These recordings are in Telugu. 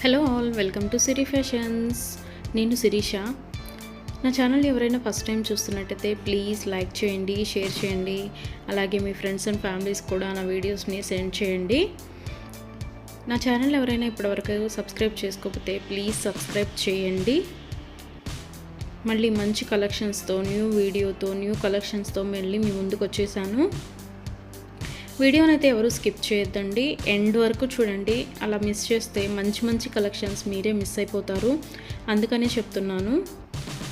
Hello all, welcome to Siri fashions. నేను శిరీష. నా ఛానల్ ఎవరైనా ఫస్ట్ టైం చూస్తున్నట్టయితే ప్లీజ్ లైక్ చేయండి, షేర్ చేయండి. అలాగే మీ ఫ్రెండ్స్ అండ్ ఫ్యామిలీస్ కూడా నా వీడియోస్ని సెండ్ చేయండి. నా ఛానల్ ఎవరైనా ఇప్పటివరకు సబ్స్క్రైబ్ చేసుకోకపోతే ప్లీజ్ సబ్స్క్రైబ్ చేయండి. మళ్ళీ మంచి కలెక్షన్స్తో, న్యూ వీడియోతో, న్యూ కలెక్షన్స్తో మళ్ళీ మీ ముందుకు వచ్చేసాను. వీడియోని అయితే ఎవరు స్కిప్ చేయొద్దండి, ఎండ్ వరకు చూడండి. అలా మిస్ చేస్తే మంచి మంచి కలెక్షన్స్ మీరే మిస్ అయిపోతారు. అందుకనే చెప్తున్నాను.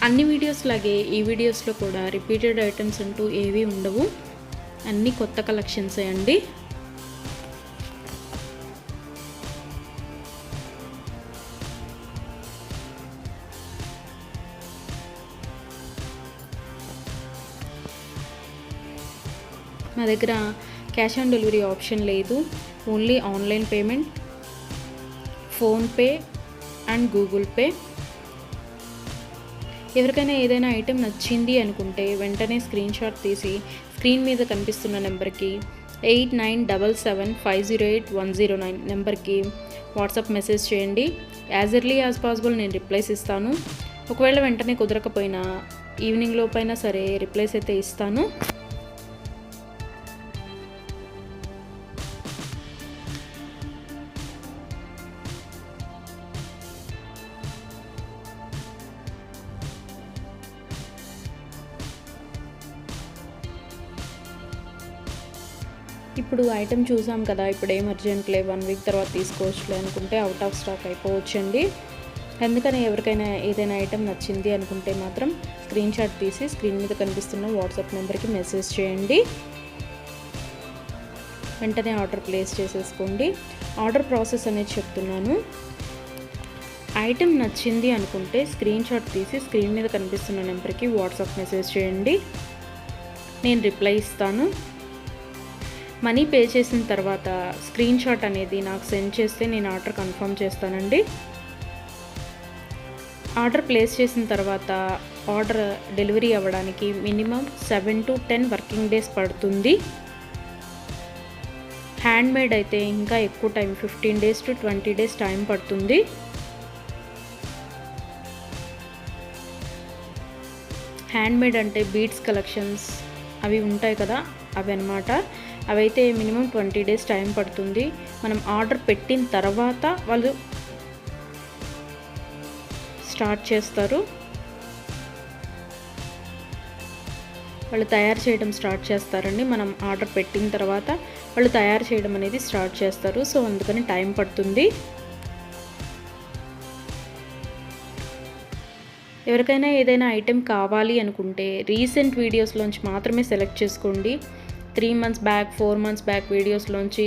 అన్ని వీడియోస్ లాగే ఈ వీడియోస్లో కూడా రిపీటెడ్ ఐటమ్స్ అంటూ ఏవీ ఉండవు. అన్నీ కొత్త కలెక్షన్సే అండి. మా దగ్గర క్యాష్ ఆన్ డెలివరీ ఆప్షన్ లేదు. Only online payment, PhonePe and Google pay. ఎవరికైనా ఏదైనా ఐటెం నచ్చింది అనుకుంటే వెంటనే స్క్రీన్ షాట్ తీసి స్క్రీన్ మీద కనిపిస్తున్న నెంబర్కి 8977508109 నెంబర్కి వాట్సాప్ మెసేజ్ చేయండి. యాజ్ ఎర్లీ యాజ్ పాసిబుల్ నేను రిప్లైస్ ఇస్తాను. ఒకవేళ వెంటనే కుదరకపోయినా ఈవినింగ్ లోపైనా సరే రిప్లైస్ అయితే ఇస్తాను. ఇప్పుడు ఐటెం చూసాం కదా, ఇప్పుడు ఏం అర్జెంట్లే, 1 వీక్ తర్వాత తీసుకోవచ్చులే అనుకుంటే అవుట్ ఆఫ్ స్టాక్ అయిపోవచ్చండి. అందుకని ఎవరికైనా ఏదైనా ఐటెం నచ్చింది అనుకుంటే మాత్రం స్క్రీన్ షాట్ తీసి స్క్రీన్ మీద కనిపిస్తున్న వాట్సాప్ నెంబర్కి మెసేజ్ చేయండి. వెంటనే ఆర్డర్ ప్లేస్ చేసేసుకోండి. ఆర్డర్ ప్రాసెస్ అనేది చెప్తున్నాను. ఐటెం నచ్చింది అనుకుంటే స్క్రీన్ షాట్ తీసి స్క్రీన్ మీద కనిపిస్తున్న నెంబర్కి వాట్సాప్ మెసేజ్ చేయండి. నేను రిప్లై ఇస్తాను. మనీ పే చేసిన తర్వాత స్క్రీన్ షాట్ అనేది నాకు సెండ్ చేస్తే నేను ఆర్డర్ కన్ఫర్మ్ చేస్తానండి. ఆర్డర్ ప్లేస్ చేసిన తర్వాత ఆర్డర్ డెలివరీ అవ్వడానికి మినిమం 7 to 10 వర్కింగ్ డేస్ పడుతుంది. హ్యాండ్మేడ్ అయితే ఇంకా ఎక్కువ time, 15 days to 20 days time పడుతుంది. హ్యాండ్మేడ్ అంటే బీడ్స్ కలెక్షన్స్ అవి ఉంటాయి కదా, అవి అన్నమాట. అవైతే మినిమం 20 days టైం పడుతుంది. మనం ఆర్డర్ పెట్టిన తర్వాత వాళ్ళు స్టార్ట్ చేస్తారు. వాళ్ళు తయారు చేయడం స్టార్ట్ చేస్తారండి. మనం ఆర్డర్ పెట్టిన తర్వాత వాళ్ళు తయారు చేయడం అనేది స్టార్ట్ చేస్తారు. సో అందుకని టైం పడుతుంది. ఎవరికైనా ఏదైనా ఐటెం కావాలి అనుకుంటే రీసెంట్ వీడియోస్లోంచి మాత్రమే సెలెక్ట్ చేసుకోండి. 3 months బ్యాక్, 4 months బ్యాక్ వీడియోస్లోంచి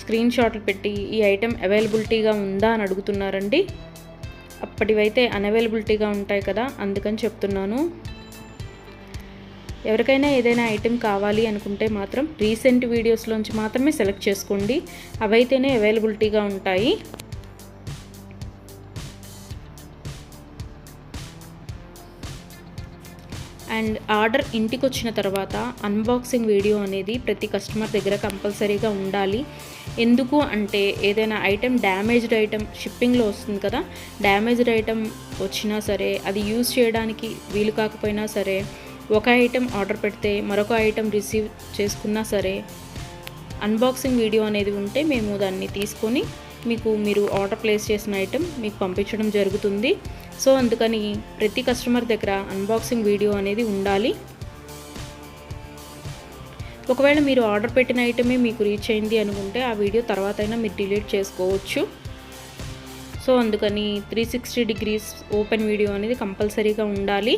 స్క్రీన్ షాట్లు పెట్టి ఈ ఐటెం అవైలబిలిటీగా ఉందా అని అడుగుతున్నారండి. అప్పటివైతే అన్అవైలబిలిటీగా ఉంటాయి కదా, అందుకని చెప్తున్నాను. ఎవరికైనా ఏదైనా ఐటెం కావాలి అనుకుంటే మాత్రం రీసెంట్ వీడియోస్లోంచి మాత్రమే సెలెక్ట్ చేసుకోండి. అవైతేనే అవైలబిలిటీగా ఉంటాయి. అండ్ ఆర్డర్ ఇంటికి వచ్చిన తర్వాత అన్బాక్సింగ్ వీడియో అనేది ప్రతి కస్టమర్ దగ్గర కంపల్సరీగా ఉండాలి. ఎందుకు అంటే ఏదైనా ఐటెం డ్యామేజ్డ్ ఐటెం షిప్పింగ్లో వస్తుంది కదా, డ్యామేజ్డ్ ఐటెం వచ్చినా సరే, అది యూజ్ చేయడానికి వీలు కాకపోయినా సరే, ఒక ఐటెం ఆర్డర్ పెడితే మరొక ఐటెం రిసీవ్ చేసుకున్నా సరే, అన్బాక్సింగ్ వీడియో అనేది ఉంటే మేము దాన్ని తీసుకొని మీరు ఆర్డర్ ప్లేస్ చేసిన ఐటెం మీకు పంపించడం జరుగుతుంది. సో అందుకని ప్రతి కస్టమర్ దగ్గర అన్బాక్సింగ్ వీడియో అనేది ఉండాలి. ఒకవేళ మీరు ఆర్డర్ పెట్టిన ఐటమే మీకు రీచ్ అయింది అనుకుంటే ఆ వీడియో తర్వాత అయినా మీరు డిలీట్ చేసుకోవచ్చు. సో అందుకని 360 degrees ఓపెన్ వీడియో అనేది కంపల్సరీగా ఉండాలి.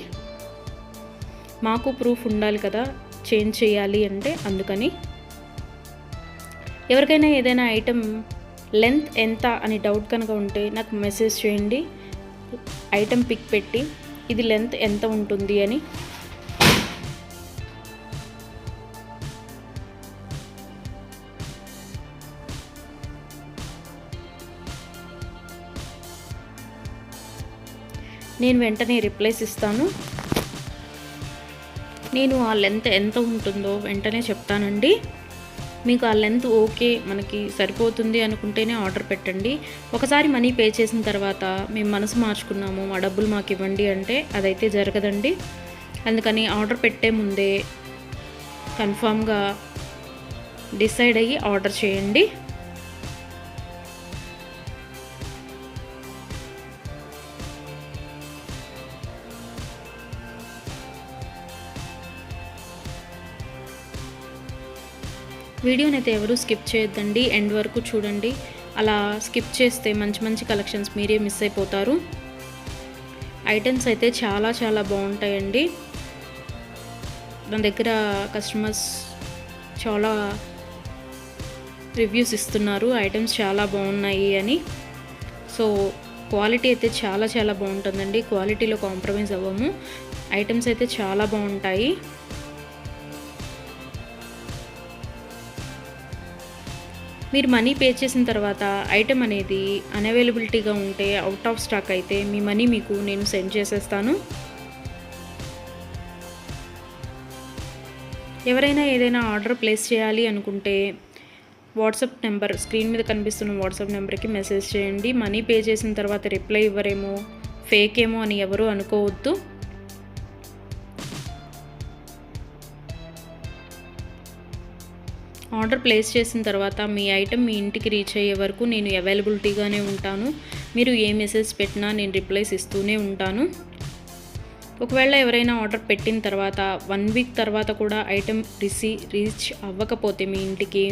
మాకు ప్రూఫ్ ఉండాలి కదా చేంజ్ చేయాలి అంటే. అందుకని ఎవరికైనా ఏదైనా ఐటెం లెంత్ ఎంత అని డౌట్ కనుక ఉంటే నాకు మెసేజ్ చేయండి. ఐటెం పిక్ పెట్టి ఇది లెంత్ ఎంత ఉంటుంది అని. నేను వెంటనే రిప్లైస్ ఇస్తాను. నేను ఆ లెంత్ ఎంత ఉంటుందో వెంటనే చెప్తానండి. మీకు ఆ లెంత్ ఓకే, మనకి సరిపోతుంది అనుకుంటేనే ఆర్డర్ పెట్టండి. ఒకసారి మనీ పే చేసిన తర్వాత మేము మనసు మార్చుకున్నాము, మా డబ్బులు మాకు ఇవ్వండి అంటే అదైతే జరగదండి. అందుకని ఆర్డర్ పెట్టే ముందే కన్ఫామ్గా డిసైడ్ అయ్యి ఆర్డర్ చేయండి. వీడియోని అయితే ఎవరు స్కిప్ చేయొద్దండి, ఎండ్ వరకు చూడండి. అలా స్కిప్ చేస్తే మంచి మంచి కలెక్షన్స్ మీరే మిస్ అయిపోతారు. ఐటమ్స్ అయితే చాలా చాలా బాగుంటాయండి. నా దగ్గర కస్టమర్స్ చాలా రివ్యూస్ ఇస్తున్నారు, ఐటమ్స్ చాలా బాగున్నాయి అని. సో క్వాలిటీ అయితే చాలా చాలా బాగుంటుందండి, క్వాలిటీలో కాంప్రమైజ్ అవ్వము. ఐటమ్స్ అయితే చాలా బాగుంటాయి. మీరు మనీ పే చేసిన తర్వాత ఐటమ్ అనేది అన్అవైలబిలిటీగా ఉంటే, అవుట్ ఆఫ్ స్టాక్ అయితే మీ మనీ మీకు నేను సెండ్ చేసేస్తాను. ఎవరైనా ఏదైనా ఆర్డర్ ప్లేస్ చేయాలి అనుకుంటే వాట్సాప్ నెంబర్, స్క్రీన్ మీద కనిపిస్తున్న వాట్సాప్ నెంబర్కి మెసేజ్ చేయండి. మనీ పే చేసిన తర్వాత రిప్లై ఇవ్వరేమో, ఫేక్ ఏమో అని ఎవరు అనుకోవద్దు. ఆర్డర్ ప్లేస్ చేసిన తర్వాత మీ ఐటెం మీ ఇంటికి రీచ్ అయ్యే వరకు నేను అవైలబిలిటీగానే ఉంటాను. మీరు ఏ మెసేజ్ పెట్టినా నేను రిప్లైస్ ఇస్తూనే ఉంటాను. ఒకవేళ ఎవరైనా ఆర్డర్ పెట్టిన తర్వాత 1 వీక్ తర్వాత కూడా ఐటెం రీచ్ అవ్వకపోతే మీ ఇంటికి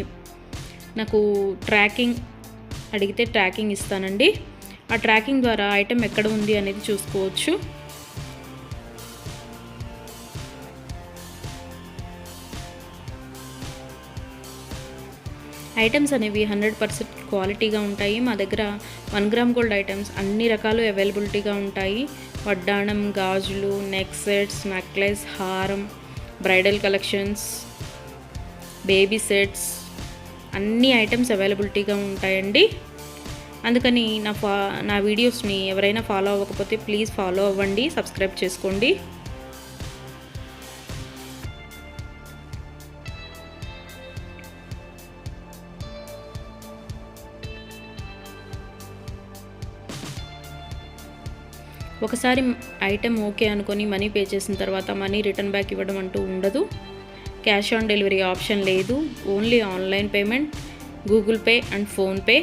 నాకు ట్రాకింగ్ అడిగితే ట్రాకింగ్ ఇస్తానండి. ఆ ట్రాకింగ్ ద్వారా ఐటెం ఎక్కడ ఉంది అనేది చూసుకోవచ్చు. ఐటమ్స్ అనేవి 100% క్వాలిటీగా ఉంటాయి. మా దగ్గర 1 గ్రామ్ గోల్డ్ ఐటమ్స్ అన్ని రకాలు అవైలబిలిటీగా ఉంటాయి. వడ్డాణం, గాజులు, నెక్ సెట్స్, నెక్లెస్, హారం, బ్రైడల్ కలెక్షన్స్, బేబీ సెట్స్, అన్ని ఐటమ్స్ అవైలబిలిటీగా ఉంటాయండి. అందుకని నా వీడియోస్ని ఎవరైనా ఫాలో అవ్వకపోతే ప్లీజ్ ఫాలో అవ్వండి, సబ్స్క్రైబ్ చేసుకోండి. ఒకసారి ఐటెం ఓకే అనుకొని మనీ పే చేసిన తర్వాత మనీ రిటర్న్ బ్యాక్ ఇవ్వడం అంటూ ఉండదు. క్యాష్ ఆన్ డెలివరీ ఆప్షన్ లేదు. Only online payment, Google pay and PhonePe.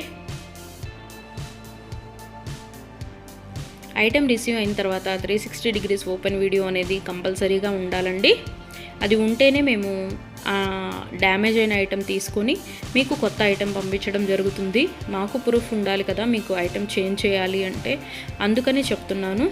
Item receive అయిన తర్వాత 360 డిగ్రీస్ ఓపెన్ వీడియో అనేది కంపల్సరీగా ఉండాలండి. అది ఉంటేనే మేము డ్యామేజ్ అయిన ఐటెం తీసుకొని మీకు కొత్త ఐటెం పంపించడం జరుగుతుంది. మాకు ప్రూఫ్ ఉండాలి కదా మీకు ఐటెం చేంజ్ చేయాలి అంటే, అందుకనే చెప్తున్నాను.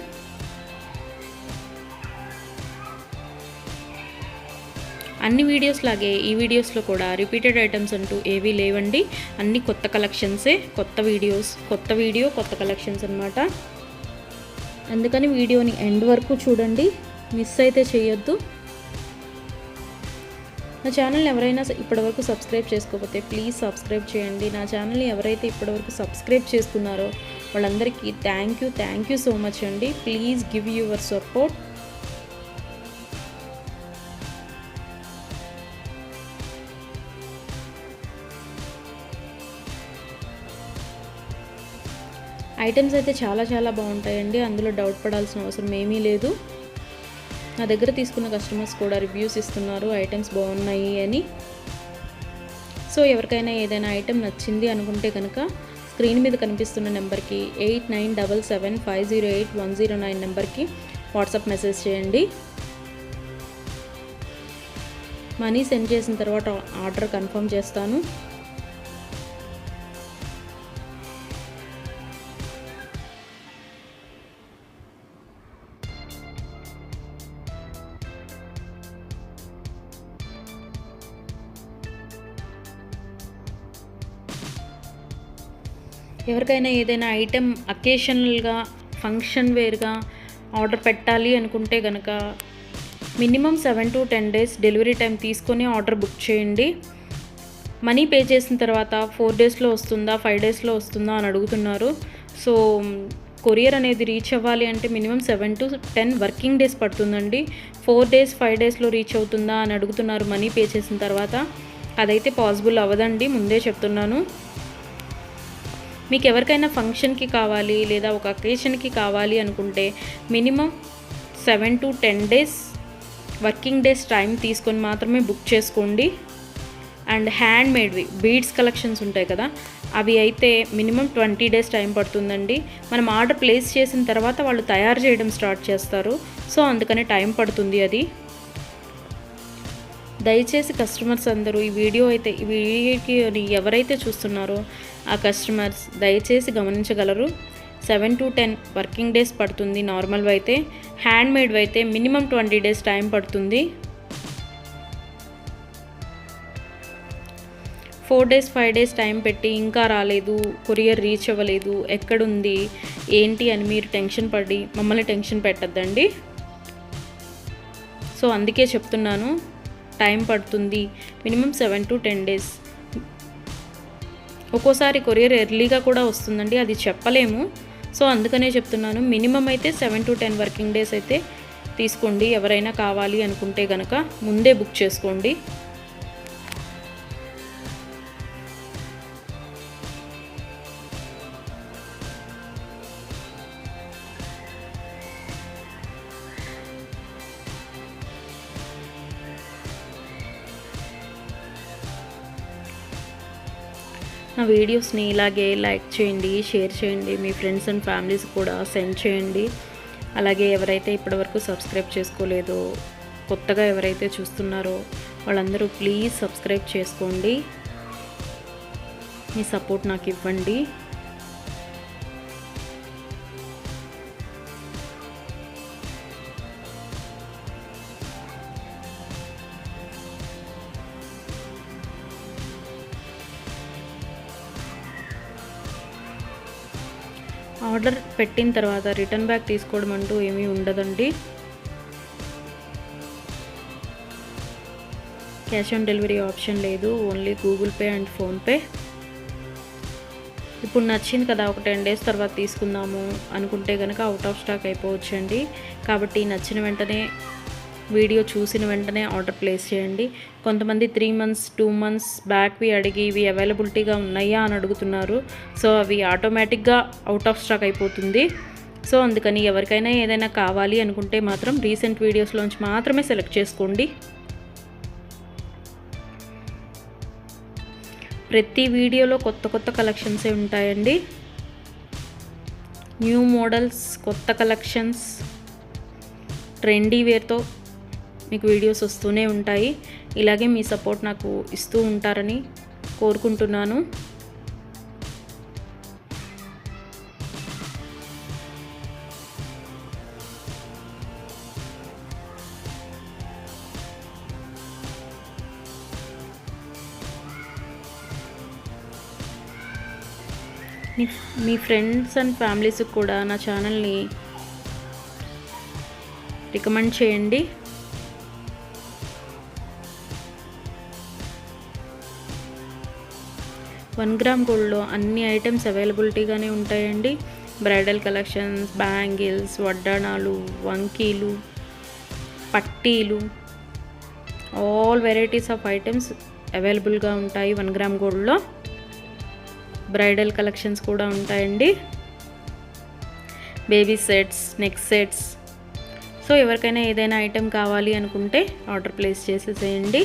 అన్ని వీడియోస్ లాగే ఈ వీడియోస్లో కూడా రిపీటెడ్ ఐటమ్స్ అంటూ ఏవీ లేవండి. అన్ని కొత్త కలెక్షన్సే, కొత్త వీడియో కొత్త కలెక్షన్స్ అన్నమాట. అందుకని వీడియోని ఎండ్ వరకు చూడండి, మిస్ అయితే చేయొద్దు. నా ఛానల్ని ఎవరైనా ఇప్పటివరకు సబ్స్క్రైబ్ చేసుకోకపోతే ప్లీజ్ సబ్స్క్రైబ్ చేయండి. నా ఛానల్ని ఎవరైతే ఇప్పటివరకు సబ్స్క్రైబ్ చేసుకున్నారో వాళ్ళందరికీ థ్యాంక్ యూ సో మచ్ అండి. Please give your support. Items అయితే చాలా చాలా బాగుంటాయండి, అందులో డౌట్ పడాల్సిన అవసరం ఏమీ లేదు. నా దగ్గర తీసుకున్న కస్టమర్స్ కూడా రివ్యూస్ ఇస్తున్నారు ఐటమ్స్ బాగున్నాయి అని. సో ఎవరికైనా ఏదైనా ఐటెం నచ్చింది అనుకుంటే కనుక స్క్రీన్ మీద కనిపిస్తున్న నెంబర్కి 8977508109 నెంబర్కి వాట్సాప్ మెసేజ్ చేయండి. మనీ సెండ్ చేసిన తర్వాత ఆర్డర్ కన్ఫర్మ్ చేస్తాను. ఎవరికైనా ఏదైనా ఐటెం అకేషనల్గా, ఫంక్షన్ వేర్గా ఆర్డర్ పెట్టాలి అనుకుంటే కనుక minimum 7 to 10 days delivery time తీసుకొని ఆర్డర్ బుక్ చేయండి. మనీ పే చేసిన తర్వాత 4 daysలో వస్తుందా, 5 daysలో వస్తుందా అని అడుగుతున్నారు. సో కొరియర్ అనేది రీచ్ అవ్వాలి అంటే మినిమం 7 to 10 వర్కింగ్ డేస్ పడుతుందండి. 4 days 5 daysలో రీచ్ అవుతుందా అని అడుగుతున్నారు మనీ పే చేసిన తర్వాత. అదైతే పాసిబుల్ అవ్వదండి, ముందే చెప్తున్నాను. మీకు ఎవరికైనా ఫంక్షన్కి కావాలి లేదా ఒక అకేషన్కి కావాలి అనుకుంటే minimum 7 to 10 days working days time తీసుకొని మాత్రమే బుక్ చేసుకోండి. అండ్ హ్యాండ్ మేడ్వి బీడ్స్ కలెక్షన్స్ ఉంటాయి కదా, అవి అయితే మినిమం 20 డేస్ టైం పడుతుందండి. మనం ఆర్డర్ ప్లేస్ చేసిన తర్వాత వాళ్ళు తయారు చేయడం స్టార్ట్ చేస్తారు, సో అందుకని టైం పడుతుంది అది. దయచేసి కస్టమర్స్ అందరూ ఈ వీడియోకి ఎవరైతే చూస్తున్నారో ఆ కస్టమర్స్ దయచేసి గమనించగలరు. 7 to 10 వర్కింగ్ డేస్ పడుతుంది నార్మల్వి అయితే. హ్యాండ్ మేడ్వి అయితే మినిమం 20 డేస్ టైం పడుతుంది. 4 డేస్ 5 డేస్ టైం పెట్టి ఇంకా రాలేదు, కొరియర్ రీచ్ అవ్వలేదు, ఎక్కడుంది ఏంటి అని మీరు టెన్షన్ పడి మమ్మల్ని టెన్షన్ పెట్టద్దండి. సో అందుకే చెప్తున్నాను, టైం పడుతుంది మినిమం 7 to 10 డేస్. ఒక్కోసారి కొరియర్ ఎర్లీగా కూడా వస్తుందండి, అది చెప్పలేము. సో అందుకనే చెప్తున్నాను, మినిమం అయితే 7 to 10 వర్కింగ్ డేస్ అయితే తీసుకోండి. ఎవరైనా కావాలి అనుకుంటే కనుక ముందే బుక్ చేసుకోండి. నా వీడియోస్ని ఇలాగే లైక్ చేయండి, షేర్ చేయండి, మీ ఫ్రెండ్స్ అండ్ ఫ్యామిలీస్ కూడా సెండ్ చేయండి. అలాగే ఎవరైతే ఇప్పటివరకు సబ్స్క్రైబ్ చేసుకోలేదో, కొత్తగా ఎవరైతే చూస్తున్నారో వాళ్ళందరూ ప్లీజ్ సబ్స్క్రైబ్ చేసుకోండి. మీ సపోర్ట్ నాకు ఇవ్వండి. ఆర్డర్ పెట్టిన తర్వాత రిటర్న్ బ్యాక్ తీసుకోవడం అంటూ ఏమీ ఉండదండి. క్యాష్ ఆన్ డెలివరీ ఆప్షన్ లేదు, only Google pay and PhonePe. ఇప్పుడు నచ్చింది కదా, ఒక 10 డేస్ తర్వాత తీసుకుందాము అనుకుంటే కనుక అవుట్ ఆఫ్ స్టాక్ అయిపోవచ్చండి. కాబట్టి నచ్చిన వెంటనే, వీడియో చూసిన వెంటనే ఆర్డర్ ప్లేస్ చేయండి. కొంతమంది 3 months 2 months బ్యాక్వి అడిగి ఇవి అవైలబిలిటీగా ఉన్నాయా అని అడుగుతున్నారు. సో అవి ఆటోమేటిక్గా అవుట్ ఆఫ్ స్టాక్ అయిపోతుంది. సో అందుకని ఎవరికైనా ఏదైనా కావాలి అనుకుంటే మాత్రం రీసెంట్ వీడియోస్లోంచి మాత్రమే సెలెక్ట్ చేసుకోండి. ప్రతి వీడియోలో కొత్త కొత్త కలెక్షన్సే ఉంటాయండి. న్యూ మోడల్స్, కొత్త కలెక్షన్స్, ట్రెండీ వేర్తో మీకు వీడియోస్ వస్తూనే ఉంటాయి. ఇలాగే మీ సపోర్ట్ నాకు ఇస్తూ ఉంటారని కోరుకుంటున్నాను. మీ ఫ్రెండ్స్ అండ్ ఫ్యామిలీస్కి కూడా నా ఛానల్ని రికమెండ్ చేయండి. వన్ గ్రామ్ గోల్డ్లో అన్ని ఐటమ్స్ అవైలబిలిటీగానే ఉంటాయండి. బ్రైడల్ కలెక్షన్స్, బ్యాంగిల్స్, వడ్డాణాలు, వంకీలు, పట్టీలు, ఆల్ వెరైటీస్ ఆఫ్ ఐటమ్స్ అవైలబుల్గా ఉంటాయి 1 గ్రామ్ గోల్డ్లో. బ్రైడల్ కలెక్షన్స్ కూడా ఉంటాయండి. Baby sets, neck sets. So ఎవరికైనా ఏదైనా ఐటెం కావాలి అనుకుంటే ఆర్డర్ ప్లేస్ చేసేసేయండి.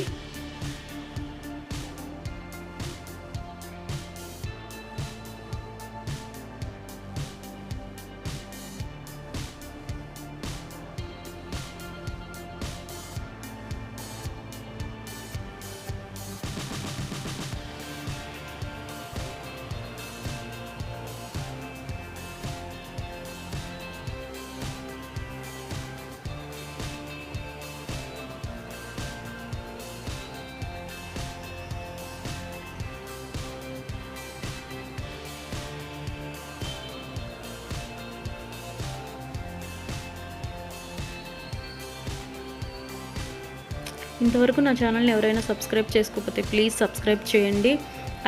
ఇంతవరకు నా ఛానల్ని ఎవరైనా సబ్స్క్రైబ్ చేసుకోకపోతే ప్లీజ్ సబ్స్క్రైబ్ చేయండి.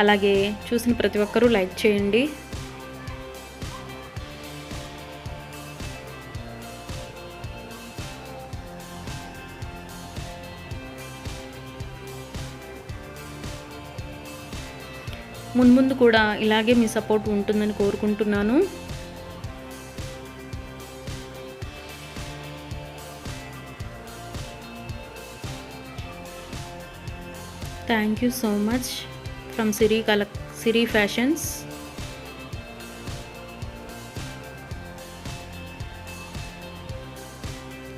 అలాగే చూసిన ప్రతి ఒక్కరూ లైక్ చేయండి. మున్ముందు కూడా ఇలాగే మీ సపోర్ట్ ఉంటుందని కోరుకుంటున్నాను. Thank you so much from Siri fashions.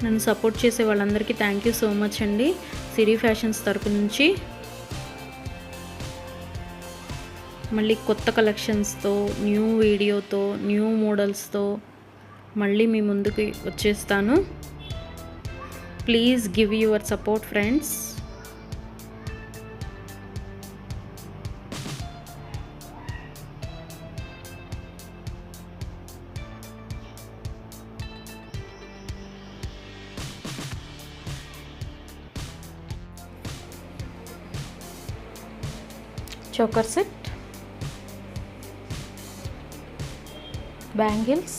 నన్ను సపోర్ట్ చేసే వాళ్ళందరికీ థ్యాంక్ యూ సో మచ్ అండి, సిరి ఫ్యాషన్స్ తరపు నుంచి. మళ్ళీ కొత్త కలెక్షన్స్తో, న్యూ వీడియోతో, న్యూ మోడల్స్తో మళ్ళీ మీ ముందుకు వచ్చేస్తాను. Please give your support friends. Choker set, bangles,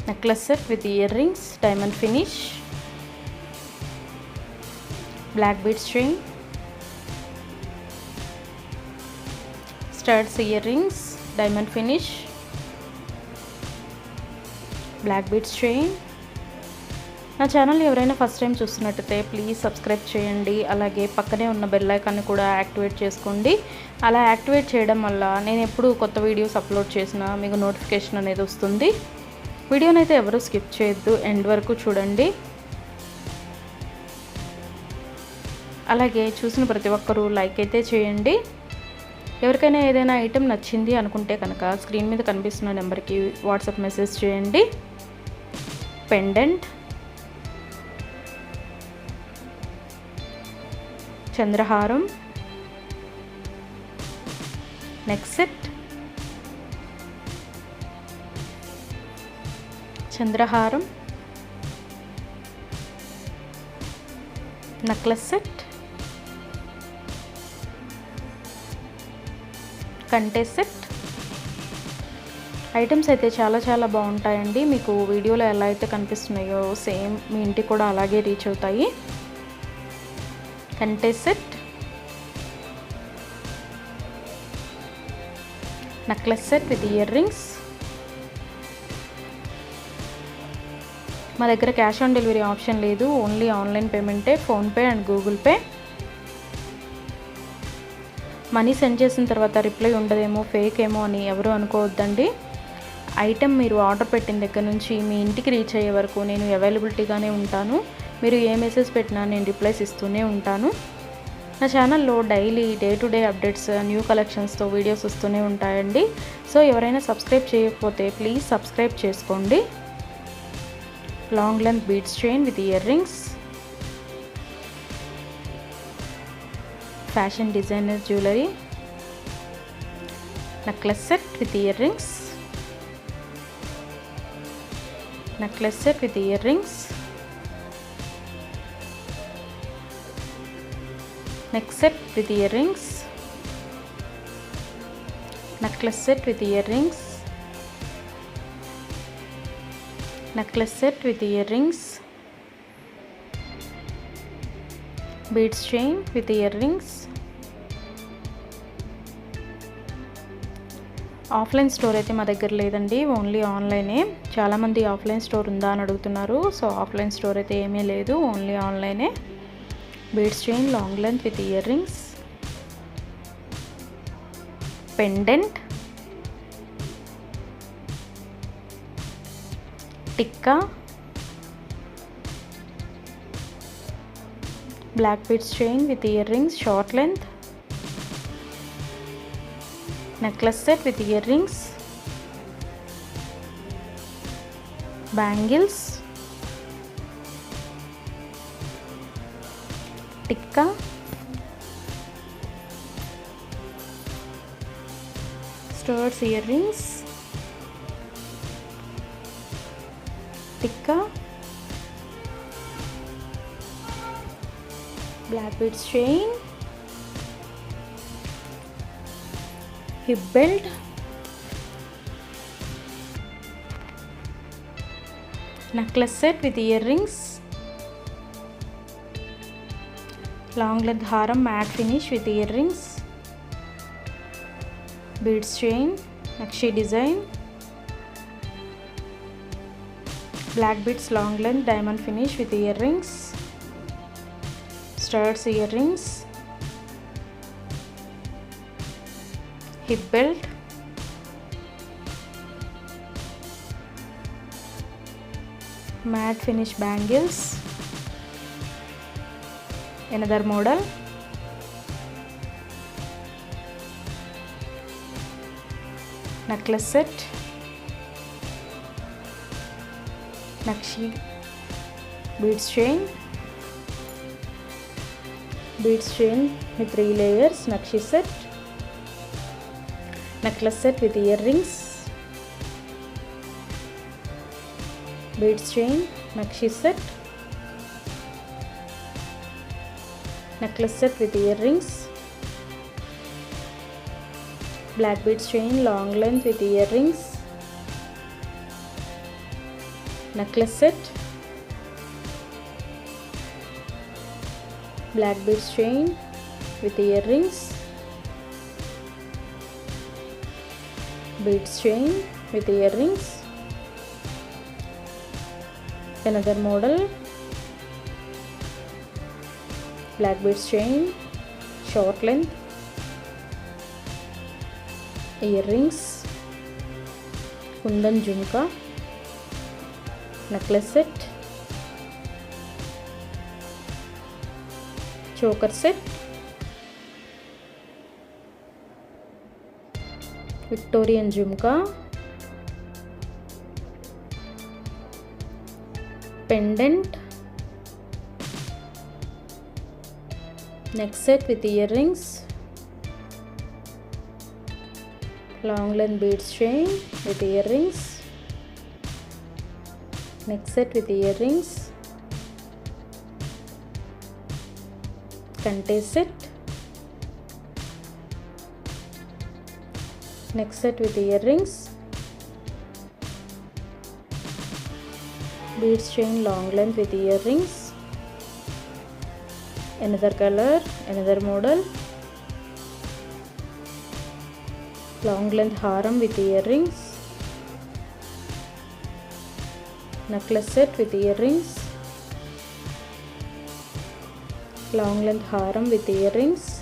necklace set with earrings, diamond finish, black beads chain, studs earrings, diamond finish, black beads chain. నా ఛానల్ ఎవరైనా ఫస్ట్ టైం చూస్తున్నట్టయితే ప్లీజ్ సబ్స్క్రైబ్ చేయండి. అలాగే పక్కనే ఉన్న బెల్ ఐకాన్ని కూడా యాక్టివేట్ చేసుకోండి. అలా యాక్టివేట్ చేయడం వల్ల నేను ఎప్పుడు కొత్త వీడియోస్ అప్లోడ్ చేసినా మీకు నోటిఫికేషన్ అనేది వస్తుంది. వీడియోనైతే ఎవరు స్కిప్ చేయొద్దు, ఎండ్ వరకు చూడండి. అలాగే చూసిన ప్రతి ఒక్కరూ లైక్ అయితే చేయండి. ఎవరికైనా ఏదైనా ఐటెం నచ్చింది అనుకుంటే కనుక స్క్రీన్ మీద కనిపిస్తున్న నెంబర్కి వాట్సాప్ మెసేజ్ చేయండి. పెండెంట్, చంద్రహారం, నెక్ సెట్, చంద్రహారం, నెక్లెస్ సెట్, కంటే సెట్. ఐటమ్స్ అయితే చాలా బాగుంటాయండి. మీకు వీడియోలో ఎలా అయితే కనిపిస్తున్నాయో సేమ్ మీ ఇంటికి కూడా అలాగే రీచ్ అవుతాయి. కంటే set, necklace set with earrings. మా దగ్గర క్యాష్ ఆన్ డెలివరీ ఆప్షన్ లేదు, ఓన్లీ ఆన్లైన్ పేమెంటే, PhonePe and Google Pay. Money send చేసిన తర్వాత రిప్లై ఉండదేమో, ఫేక్ ఏమో అని ఎవరు అనుకోవద్దండి. ఐటెం మీరు ఆర్డర్ పెట్టిన దగ్గర నుంచి మీ ఇంటికి రీచ్ అయ్యే వరకు నేను అవైలబిలిటీగానే ఉంటాను. మీరు ఏ మెసేజ్ పెట్టినా నేను రిప్లైస్ ఇస్తూనే ఉంటాను. నా ఛానల్లో daily day to day updates, new కలెక్షన్స్తో వీడియోస్ వస్తూనే ఉంటాయండి. సో ఎవరైనా సబ్స్క్రైబ్ చేయకపోతే ప్లీజ్ సబ్స్క్రైబ్ చేసుకోండి. Long length beads chain with earrings, fashion designer jewellery, necklace set with earrings, necklace set with earrings, neck set with earrings, necklace set with earrings, necklace set with earrings, beads chain with earrings. Offline store అయితే మా దగ్గర లేదండి, ఓన్లీ ఆన్లైనే. చాలామంది ఆఫ్లైన్ స్టోర్ ఉందా అని అడుగుతున్నారు. సో ఆఫ్లైన్ స్టోర్ అయితే ఏమీ లేదు, ఓన్లీ ఆన్లైనే. Beads chain, long length with earrings, pendant, tikka, black beads chain with earrings, short length, necklace set with earrings, bangles, tikka, studs earrings, tikka, black beads chain, hip belt, necklace set with earrings, long length haram matte finish with earrings, beads chain, Nakshi design, black beads long length diamond finish with earrings, studs earrings, hip belt, matte finish bangles, another model, necklace set, Nakshi beads chain with 3 layers, Nakshi set, necklace set with earrings, beads chain, Nakshi set, necklace set with earrings, black beads chain long length with earrings, necklace set, black beads chain with earrings, beads chain with earrings, another model, black beads chain, short length, earrings, kundan jhumka, necklace set, choker set, Victorian jhumka, pendant, neck set with earrings, long length beads chain with earrings, neck set with earrings, kante set, neck set with earrings, beads chain long length with earrings, another color, another model, long length haram with earrings, necklace set with earrings, long length haram with earrings,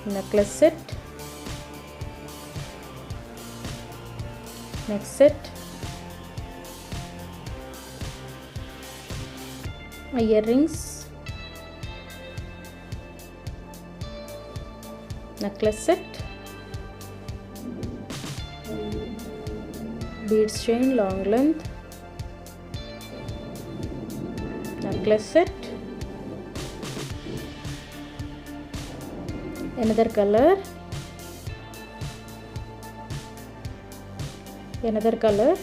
necklace set, neck set, earrings, necklace set, beads chain long length, necklace set, another color,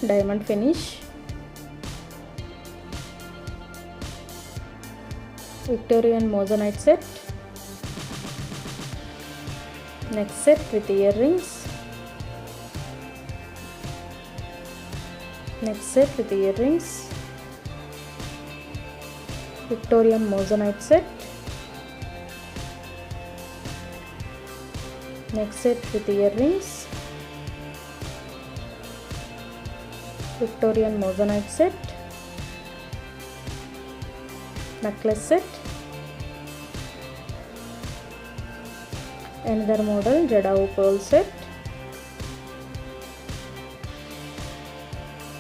diamond finish, Victorian moissanite set, neck set with earrings, neck set with earrings, Victorian moissanite set, neck set with earrings, Victorian moissanite set, necklace set, another model, Jadau pearl set,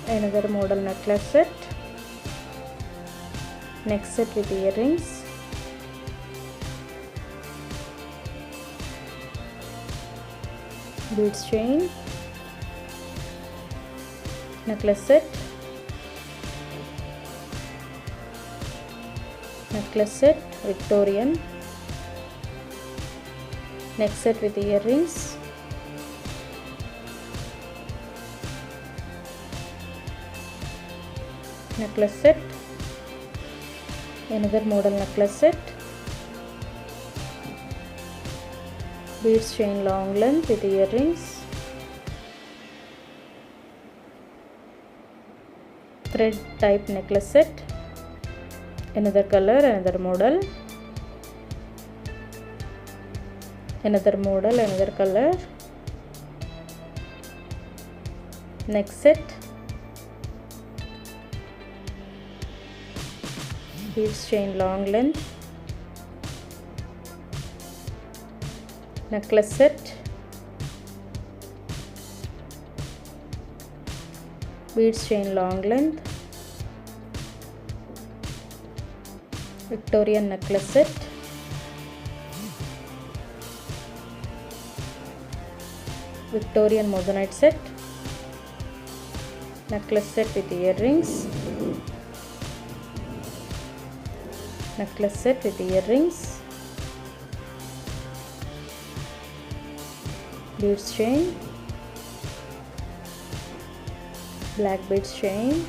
another model necklace set, neck set with earrings, beads chain, necklace set, Victorian, neck set with earrings, necklace set, another model necklace set, beads chain long length with earrings, thread type necklace set, another color, another model, another color. Next set, beads chain long length, necklace set, beads chain long length, Victorian necklace set, Victorian moissanite set, necklace set with earrings, necklace set with earrings, beads chain, black beads chain,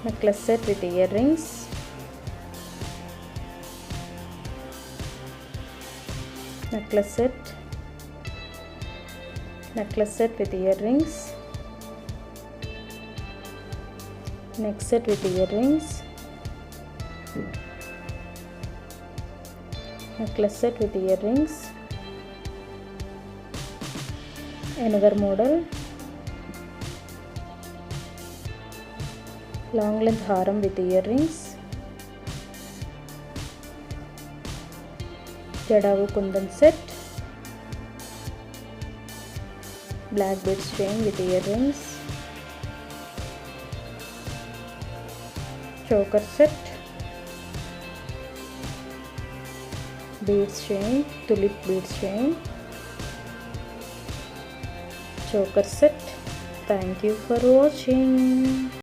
necklace set with earrings, necklace set with earrings, next set with earrings, necklace set with earrings, another model, long length haram with earrings, Jadavu Kundan set, black beads chain with earrings, choker set, beads chain, tulip beads chain, choker set. Thank you for watching.